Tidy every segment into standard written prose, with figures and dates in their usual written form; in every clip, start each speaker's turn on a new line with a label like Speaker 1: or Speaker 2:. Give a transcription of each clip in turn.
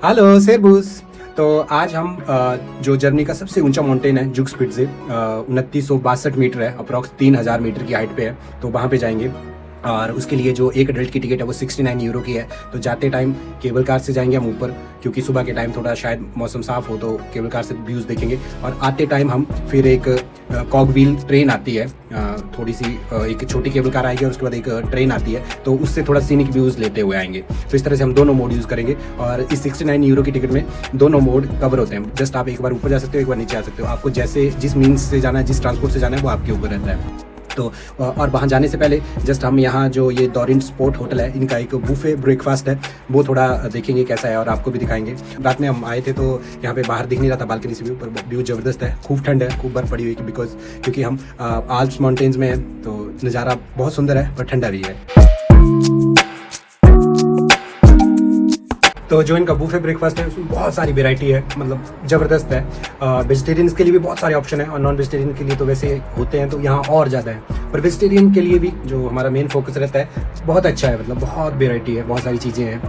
Speaker 1: Hello सेरबूस। तो आज हम जो जर्मनी का सबसे ऊंचा माउंटेन है जुगस्पिट्जे 2962 मीटर है, अप्रॉक्स 3000 मीटर की हाइट पे है। तो वहाँ पे जाएंगे और उसके लिए जो एक एडल्ट की टिकट है वो 69 यूरो की है। तो जाते टाइम केबल कार से जाएंगे हम ऊपर, क्योंकि सुबह के टाइम थोड़ा शायद मौसम साफ़ हो तो केबल कार से व्यूज़ देखेंगे। और आते टाइम हम फिर एक कॉगव्हील ट्रेन आती है, थोड़ी सी एक छोटी केबल कार आएगी और उसके बाद एक ट्रेन आती है, तो उससे थोड़ा सीनिक व्यूज़ लेते हुए आएंगे। तो इस तरह से हम दोनों मोड यूज़ करेंगे और इस 69 यूरो की टिकट में दोनों मोड कवर होते हैं। जस्ट आप एक बार ऊपर जा सकते हो, एक बार नीचे आ सकते हो। आपको जैसे जिस मीन्स से जाना है, जिस ट्रांसपोर्ट से जाना है वो आपके ऊपर रहता है। तो और वहाँ जाने से पहले जस्ट हम यहाँ जो ये डोरिंट स्पोर्ट होटल है, इनका एक बुफे ब्रेकफास्ट है, वो थोड़ा देखेंगे कैसा है और आपको भी दिखाएंगे। रात में हम आए थे तो यहाँ पे बाहर दिख नहीं रहा था बालकनी से व्यू, पर व्यू ज़बरदस्त है। खूब ठंड है, खूब बर्फ़ पड़ी हुई है, क्योंकि हम आल्प्स माउंटेन्स में हैं, तो नज़ारा बहुत सुंदर है पर ठंडा भी है। तो जो इनका बुफे ब्रेकफास्ट है उसमें बहुत सारी वैरायटी है, मतलब ज़बरदस्त है। वेजिटेरियंस के लिए भी बहुत सारे ऑप्शन है और नॉन वेजिटेरियन के लिए तो वैसे होते हैं, तो यहाँ और ज़्यादा है। पर वेजिटेरियन के लिए भी जो हमारा मेन फोकस रहता है बहुत अच्छा है, मतलब बहुत वैरायटी है, बहुत सारी चीज़ें हैं।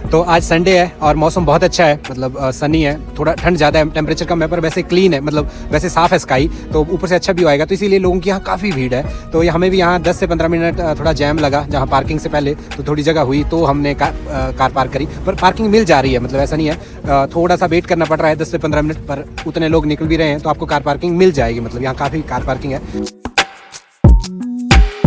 Speaker 1: तो आज संडे है और मौसम बहुत अच्छा है, मतलब सनी है, थोड़ा ठंड ज़्यादा है, टेम्परेचर कम है, पर वैसे क्लीन है, मतलब वैसे साफ़ है स्काई, तो ऊपर से अच्छा व्यू आएगा। तो इसीलिए लोगों की यहाँ काफ़ी भीड़ है। तो हमें भी यहाँ 10 से 15 मिनट थोड़ा जैम लगा, जहाँ पार्किंग से पहले तो थोड़ी जगह हुई, तो हमने कार पार्क करी। पर पार्किंग मिल जा रही है, मतलब ऐसा नहीं है, थोड़ा सा वेट करना पड़ रहा है 10 से 15 मिनट, पर उतने लोग निकल भी रहे हैं तो आपको कार पार्किंग मिल जाएगी। मतलब यहाँ काफ़ी कार पार्किंग है।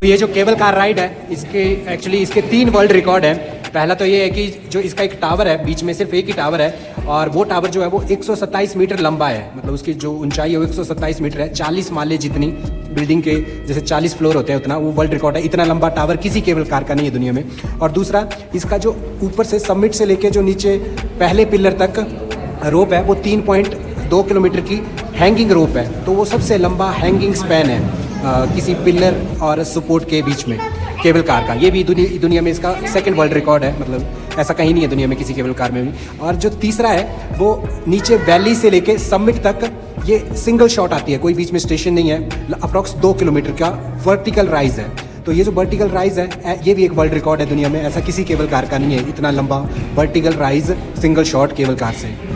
Speaker 1: ये जो केबल कार राइड है, इसके 3 वर्ल्ड रिकॉर्ड हैं। पहला तो ये है कि जो इसका एक टावर है, बीच में सिर्फ एक ही टावर है, और वो टावर जो है वो 127 मीटर लंबा है। मतलब उसकी जो ऊंचाई है वो 127 मीटर है, 40 माले जितनी, बिल्डिंग के जैसे 40 फ्लोर होते हैं उतना वो वर्ल्ड रिकॉर्ड है। इतना लंबा टावर किसी केबल कार का नहीं है दुनिया में। और दूसरा, इसका जो ऊपर से सबमिट से लेके जो नीचे पहले पिलर तक रोप है वो 3.2 किलोमीटर की हैंगिंग रोप है। तो वो सबसे लंबा हैंगिंग स्पैन है किसी पिलर और सपोर्ट के बीच में केबल कार का। ये भी दुनिया में इसका 2nd वर्ल्ड रिकॉर्ड है, मतलब ऐसा कहीं नहीं है दुनिया में किसी केबल कार में भी। और जो तीसरा है वो नीचे वैली से लेके समिट तक ये सिंगल शॉट आती है, कोई बीच में स्टेशन नहीं है। अप्रॉक्स 2 किलोमीटर का वर्टिकल राइज है। तो ये जो वर्टिकल राइज है ये भी एक वर्ल्ड रिकॉर्ड है दुनिया में, ऐसा किसी केबल कार का नहीं है, इतना लंबा vertical rise single shot cable car से।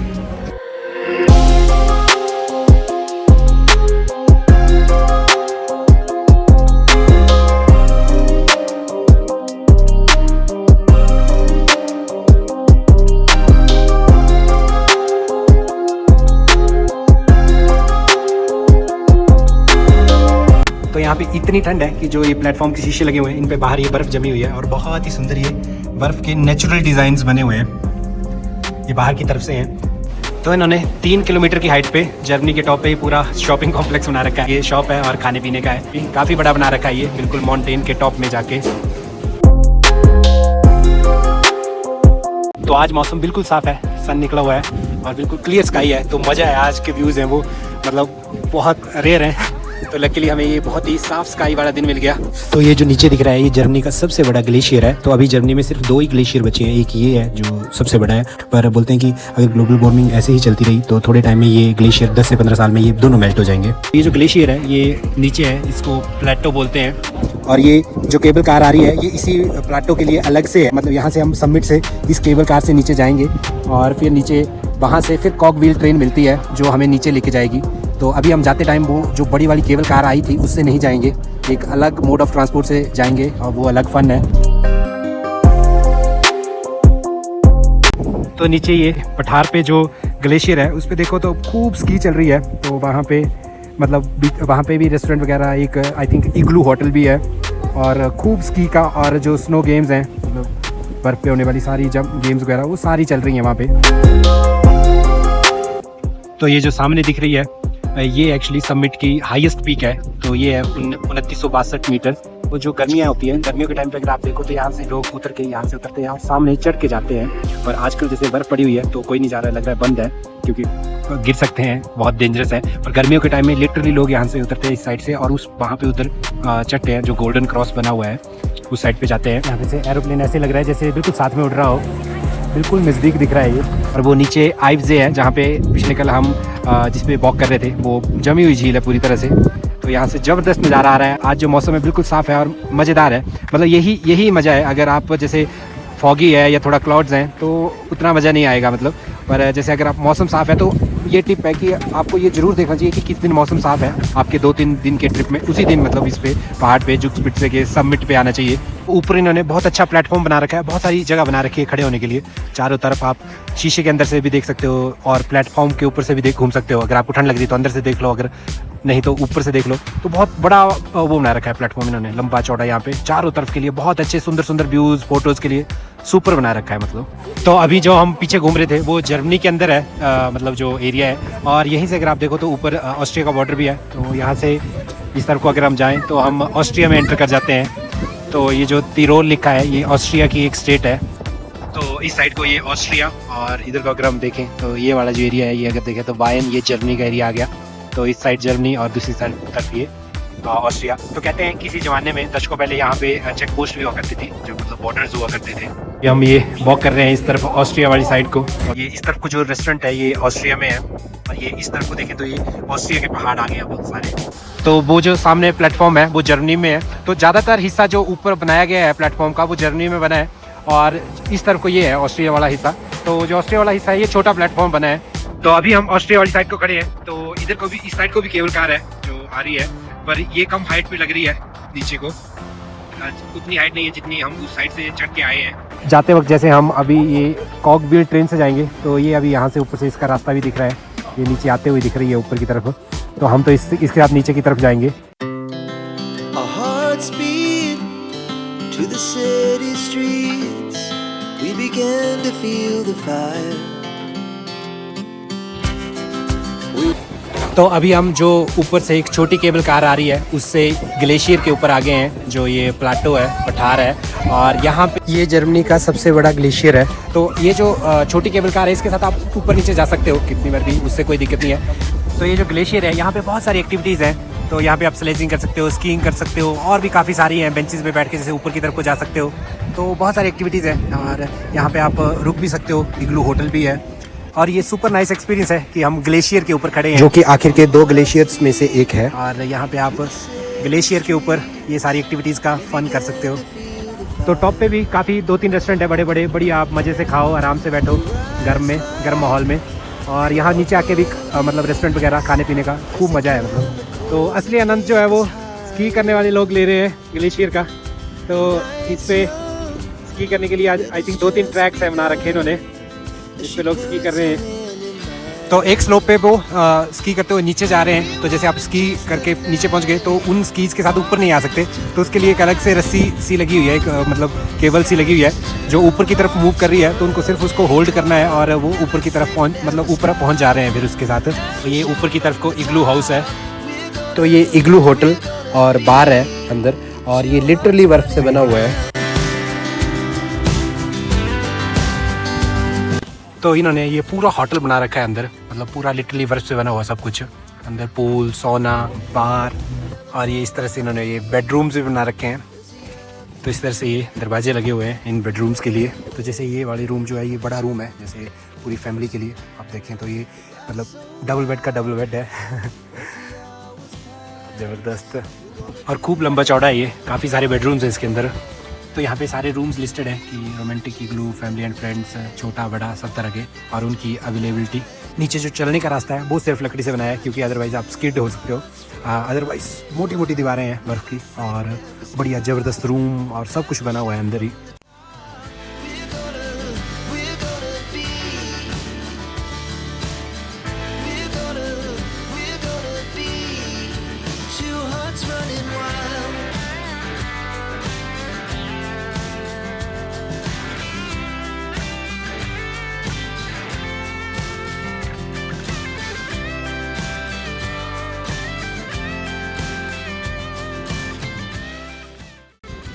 Speaker 1: तो यहाँ पे इतनी ठंड है कि जो ये प्लेटफॉर्म के शीशे लगे हुए हैं, इन पे बाहर ये बर्फ़ जमी हुई है और बहुत ही सुंदर ये बर्फ़ के नेचुरल डिज़ाइंस बने हुए हैं, ये बाहर की तरफ से हैं। तो इन्होंने 3 किलोमीटर की हाइट पे जर्मनी के टॉप पे पूरा शॉपिंग कॉम्प्लेक्स बना रखा है। ये शॉप है और खाने पीने का है, काफ़ी बड़ा बना रखा है ये, बिल्कुल माउंटेन के टॉप में जाके। तो आज मौसम बिल्कुल साफ़ है, सन निकला हुआ है और बिल्कुल क्लियर स्काई है, तो मज़ा है। आज के व्यूज़ हैं वो मतलब बहुत रेयर हैं, तो लकीली हमें ये बहुत ही साफ स्काई वाला दिन मिल गया। तो ये जो नीचे दिख रहा है ये जर्मनी का सबसे बड़ा ग्लेशियर है। तो अभी जर्मनी में सिर्फ 2 ही ग्लेशियर बचे हैं, एक ये है जो सबसे बड़ा है, पर बोलते हैं कि अगर ग्लोबल वार्मिंग ऐसे ही चलती रही तो थोड़े टाइम में ये ग्लेशियर 10 से 15 साल में ये दोनों मेल्ट हो जाएंगे। ये जो ग्लेशियर है ये नीचे है, इसको प्लेटो बोलते हैं। और ये जो केबल कार आ रही है ये इसी प्लेटो के लिए अलग से है, मतलब यहाँ से हम समिट से इस केबल कार से नीचे जाएंगे और फिर नीचे वहाँ से फिर कॉगव्हील ट्रेन मिलती है जो हमें नीचे लेके जाएगी। तो अभी हम जाते टाइम वो जो बड़ी वाली केबल कार आई थी उससे नहीं जाएंगे, एक अलग मोड ऑफ ट्रांसपोर्ट से जाएंगे और वो अलग फ़न है। तो नीचे ये पठार पे जो ग्लेशियर है उस पे देखो तो खूब स्की चल रही है। तो वहाँ पे मतलब वहाँ पे भी रेस्टोरेंट वगैरह, एक आई थिंक इग्लू होटल भी है और खूब स्की का और जो स्नो गेम्स हैं, मतलब बर्फ़ पे होने वाली सारी जब गेम्स वगैरह वो सारी चल रही हैं वहाँ पे। तो ये जो सामने दिख रही है ये एक्चुअली समिट की हाईएस्ट पीक है। तो ये है 2962 मीटर। वो जो गर्मियाँ होती हैं, गर्मियों के टाइम पे अगर आप देखो तो यहाँ से लोग उतर के यहाँ से उतरते हैं, यहाँ सामने चढ़ के जाते हैं। पर आजकल जैसे बर्फ़ पड़ी हुई है तो कोई नहीं जा रहा है, लग रहा है बंद है क्योंकि गिर सकते हैं, बहुत डेंजरस है। पर गर्मियों के टाइम में लिटरली लोग यहाँ से उतरते हैं इस साइड से और उस वहाँ पे उधर चढ़ते हैं, जो गोल्डन क्रॉस बना हुआ है उस साइड पे जाते हैं। यहाँ पे से एरोप्लेन ऐसे लग रहा है जैसे बिल्कुल साथ में उड़ रहा हो। बिल्कुल नज़दीक दिख रहा है ये। और वो नीचे आइवजे है जहाँ पे पिछले कल हम जिस पे वॉक कर रहे थे, वो जमी हुई झील है पूरी तरह से। तो यहाँ से ज़बरदस्त नज़ारा आ रहा है। आज जो मौसम है बिल्कुल साफ़ है और मज़ेदार है। मतलब यही मज़ा है। अगर आप जैसे फॉगी है या थोड़ा क्लाउड्स हैं तो उतना मज़ा नहीं आएगा मतलब। पर जैसे अगर आप मौसम साफ़ है तो ये टिप है कि आपको ये ज़रूर देखना चाहिए कि किस दिन मौसम साफ़ है आपके 2-3 दिन के ट्रिप में, उसी दिन मतलब इस पे पहाड़ पे जुग स्पिट्ज़े के सबमिट पे आना चाहिए। ऊपर इन्होंने बहुत अच्छा प्लेटफॉर्म बना रखा है, बहुत सारी जगह बना रखी है खड़े होने के लिए। चारों तरफ आप शीशे के अंदर से भी देख सकते हो और प्लेटफॉर्म के ऊपर से भी घूम सकते हो। अगर आपको ठंड लग रही है तो अंदर से देख लो, अगर नहीं तो ऊपर से देख लो। तो बहुत बड़ा वो बना रखा है प्लेटफॉर्म इन्होंने, लंबा चौड़ा। यहाँ पे चारों तरफ के लिए बहुत अच्छे सुंदर व्यूज़, फोटोज़ के लिए सुपर बना रखा है मतलब। तो अभी जो हम पीछे घूम रहे थे वो जर्मनी के अंदर है, मतलब जो एरिया है। और यहीं से अगर आप देखो तो ऊपर ऑस्ट्रिया का बॉर्डर भी है। तो यहाँ से इस तरफ को अगर हम जाएँ तो हम ऑस्ट्रिया में एंटर कर जाते हैं। तो ये जो तिरोल लिखा है ये ऑस्ट्रिया की एक स्टेट है। तो इस साइड को ये ऑस्ट्रिया, और इधर को अगर हम देखें तो ये वाला जो एरिया है ये अगर देखें तो बायन, ये जर्मनी का एरिया आ गया। तो इस साइड जर्मनी और दूसरी साइड तरफ ये ऑस्ट्रिया। तो कहते हैं किसी ज़माने में दशकों पहले यहाँ पे चेक पोस्ट भी हुआ करती थी, जो मतलब बॉर्डर्स हुआ करते थे। हम ये वॉक कर रहे हैं इस तरफ ऑस्ट्रिया वाली साइड को। और ये इस तरफ को जो रेस्टोरेंट है ये ऑस्ट्रिया में है, और ये इस तरफ को देखें तो ये ऑस्ट्रिया के पहाड़ आ गए हैं बहुत सारे। तो वो जो सामने प्लेटफॉर्म है वो जर्मनी में है। तो ज़्यादातर हिस्सा जो ऊपर बनाया गया है प्लेटफॉर्म का वो जर्मनी में बना है, और इस तरफ को ये है ऑस्ट्रिया वाला हिस्सा। तो जो ऑस्ट्रिया वाला हिस्सा है ये छोटा प्लेटफॉर्म बना है। तो अभी हम ऑस्ट्रिया वाली साइड को खड़े हैं। तो इधर को भी, इस साइड को भी केबल कार है जो आ रही है, पर ये कम हाइट पे लग रही है नीचे को। उतनी हाइट नहीं है जितनी हम उस साइड से चढ़ के आए हैं। जाते वक्त जैसे हम अभी ये कॉकबिल ट्रेन से जाएंगे तो ये अभी यहाँ से ऊपर से इसका रास्ता भी दिख रहा है, ये नीचे आते हुए दिख रही है ऊपर की तरफ। तो हम तो इसके साथ नीचे की तरफ जाएंगे। तो अभी हम जो ऊपर से एक छोटी केबल कार आ रही है उससे ग्लेशियर के ऊपर आ गए हैं, जो ये प्लाटो है, पठार है। और यहाँ पे ये जर्मनी का सबसे बड़ा ग्लेशियर है। तो ये जो छोटी केबल कार है इसके साथ आप ऊपर नीचे जा सकते हो कितनी बार भी, उससे कोई दिक्कत नहीं है। तो ये जो ग्लेशियर है यहाँ पे बहुत सारी एक्टिविटीज़ हैं। तो यहाँ पे आप स्लेजिंग कर सकते हो, स्कीइंग कर सकते हो, और भी काफ़ी सारी हैं। बेंचेस पे बैठ के जैसे ऊपर की तरफ को जा सकते हो। तो बहुत सारी एक्टिविटीज़ हैं और यहाँ पे आप रुक भी सकते हो, इग्लू होटल भी है। और ये सुपर नाइस एक्सपीरियंस है कि हम ग्लेशियर के ऊपर खड़े हैं, जो कि आखिर के 2 ग्लेशियर्स में से एक है। और यहाँ पे आप ग्लेशियर के ऊपर ये सारी एक्टिविटीज़ का फन कर सकते हो। तो टॉप पे भी काफ़ी 2-3 रेस्टोरेंट है बड़े बड़े, बढ़िया आप मज़े से खाओ, आराम से बैठो गर्म माहौल में। और यहाँ नीचे आके भी मतलब रेस्टोरेंट वगैरह खाने पीने का खूब मज़ा है मतलब। तो असली आनंद जो है वो स्की करने वाले लोग ले रहे हैं ग्लेशियर का। तो इस पे स्की करने के लिए आज आई थिंक 2-3 ट्रैक्स है बना रखे इन्होंने, इस पे लोग स्की कर रहे हैं। तो एक स्लोप पे वो स्की करते हुए नीचे जा रहे हैं। तो जैसे आप स्की करके नीचे पहुंच गए तो उन स्कीज के साथ ऊपर नहीं आ सकते, तो उसके लिए एक अलग से रस्सी सी लगी हुई है, एक मतलब केबल सी लगी हुई है जो ऊपर की तरफ मूव कर रही है। तो उनको सिर्फ उसको होल्ड करना है और वो ऊपर की तरफ पहुंच जा रहे हैं फिर उसके साथ। तो ये ऊपर की तरफ को इग्लू हाउस है। तो ये इग्लू होटल और बार है अंदर, और ये लिटरली बर्फ से बना हुआ है। तो इन्होंने ये पूरा होटल बना रखा है अंदर, मतलब पूरा लिटरली बर्फ से बना हुआ सब कुछ। अंदर पूल, सोना, बार, और ये इस तरह से इन्होंने ये बेडरूम्स भी बना रखे हैं। तो इस तरह से ये दरवाजे लगे हुए हैं इन बेडरूम्स के लिए। तो जैसे ये वाली रूम जो है ये बड़ा रूम है, जैसे पूरी फैमिली के लिए आप देखें तो ये मतलब डबल बेड का डबल बेड है। ज़बरदस्त, और खूब लंबा चौड़ा है ये, काफ़ी सारे बेडरूम्स हैं इसके अंदर। तो यहाँ पे सारे रूम्स लिस्टेड है कि romantic, igloo, family and friends, छोटा बड़ा सब तरह के, और उनकी अवेलेबिलिटी। नीचे जो चलने का रास्ता है वो सिर्फ लकड़ी से बनाया है, क्योंकि अदरवाइज़ आप स्किड हो सकते हो। अदरवाइज़ मोटी मोटी दीवारें हैं बर्फ़ की, और बढ़िया ज़बरदस्त रूम और सब कुछ बना हुआ है अंदर ही।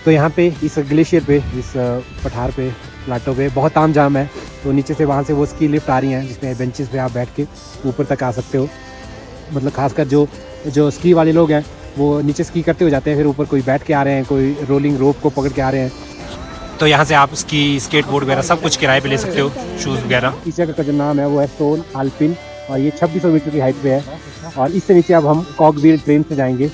Speaker 1: तो यहाँ पे इस ग्लेशियर पे, इस पठार पे, प्लाटो पे बहुत तामझाम है। तो नीचे से वहाँ से वो स्की लिफ्ट आ रही हैं जिसमें बेंचेस पे आप बैठ के ऊपर तक आ सकते हो। मतलब खासकर जो स्की वाले लोग हैं वो नीचे स्की करते हुए जाते हैं, फिर ऊपर कोई बैठ के आ रहे हैं, कोई रोलिंग रोप को पकड़ के आ रहे हैं। तो यहाँ से आप उसकी स्केटबोर्ड वगैरह सब कुछ किराए पे ले सकते हो, शूज़ वगैरह।
Speaker 2: इस जगह का जो नाम है वो है सोल आल्पिन और ये 2600 मीटर की हाइट पे है और इससे नीचे अब हम कॉकव्हील ट्रेन से जाएंगे।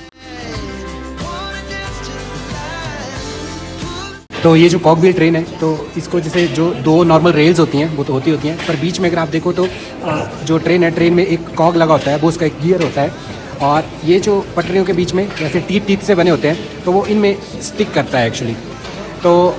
Speaker 1: तो ये जो कॉकव्हील ट्रेन है तो इसको जैसे जो दो नॉर्मल रेल्स होती हैं वो तो होती हैं, पर बीच में अगर आप देखो तो जो ट्रेन है, ट्रेन में एक कॉग लगा होता है, वो उसका एक गियर होता है और ये जो पटरियों के बीच में जैसे टीथ से बने होते हैं तो वो इनमें स्टिक करता है एक्चुअली। तो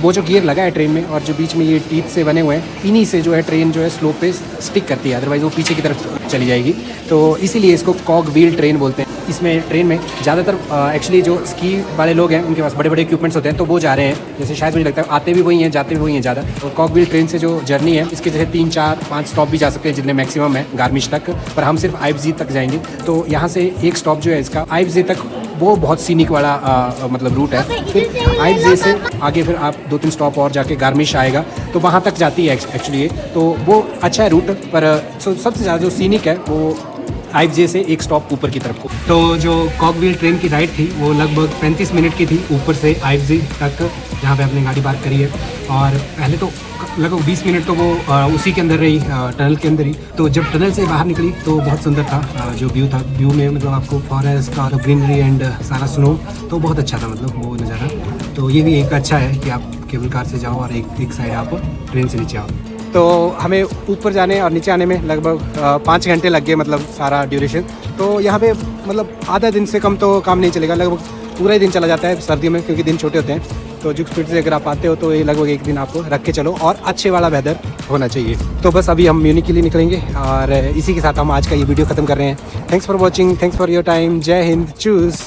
Speaker 1: वो जो गियर लगा है ट्रेन में और जो बीच में ये टीथ से बने हुए हैं, इन्हीं से जो है ट्रेन जो है स्लो पे स्टिक करती है, अदरवाइज़ वो पीछे की तरफ चली जाएगी। तो इसीलिए इसको कॉकव्हील ट्रेन बोलते हैं। इसमें ट्रेन में ज़्यादातर एक्चुअली जो स्की वाले लोग हैं उनके पास बड़े बड़े इक्विपमेंट्स होते हैं, तो वो जा रहे हैं। जैसे शायद मुझे लगता है आते भी वही हैं, जाते भी वही हैं ज़्यादा। तो कॉकव्हील ट्रेन से जो जर्नी है इसके जैसे 3, 4, 5 स्टॉप भी जा सकते हैं जितने मैक्सिमम है गार्मिश तक, पर हम सिर्फ आइफजी तक जाएंगे। तो यहाँ से एक स्टॉप जो है इसका आइफजे तक, वो बहुत सीनिक वाला मतलब रूट है। फिर आइफजे से आगे फिर आप 2-3 स्टॉप और जाके गार्मिश आएगा, तो वहाँ तक जाती है एक्चुअली ये। तो वो अच्छा है रूट, पर सबसे ज़्यादा जो सीनिक है वो आइफजे से एक स्टॉप ऊपर की तरफ को। तो जो कॉकव्हील ट्रेन की राइड थी वो लगभग 35 मिनट की थी ऊपर से आइफजे तक, जहाँ पे आपने गाड़ी पार्क करी है। और पहले तो लगभग 20 मिनट तो वो उसी के अंदर रही, टनल के अंदर ही। तो जब टनल से बाहर निकली तो बहुत सुंदर था जो व्यू था। व्यू में मतलब आपको फॉरेस्ट और ग्रीनरी एंड सारा स्नो, तो बहुत अच्छा था मतलब वो नज़ारा। तो ये भी एक अच्छा है कि आप केबल कार से जाओ और एक साइड आप ट्रेन से नीचे आओ। तो हमें ऊपर जाने और नीचे आने में लगभग 5 घंटे लग गए, मतलब सारा ड्यूरेशन। तो यहाँ पे मतलब आधा दिन से कम तो काम नहीं चलेगा, लगभग पूरा ही दिन चला जाता है सर्दियों में, क्योंकि दिन छोटे होते हैं। तो जुग स्पीड से अगर आप आते हो तो ये लगभग एक दिन आपको रख के चलो और अच्छे वाला वेदर होना चाहिए। तो बस अभी हम म्यूनिक के लिए निकलेंगे और इसी के साथ हम आज का ये वीडियो ख़त्म कर रहे हैं। Thanks for watching, thanks for your time. जय हिंद, चूज़।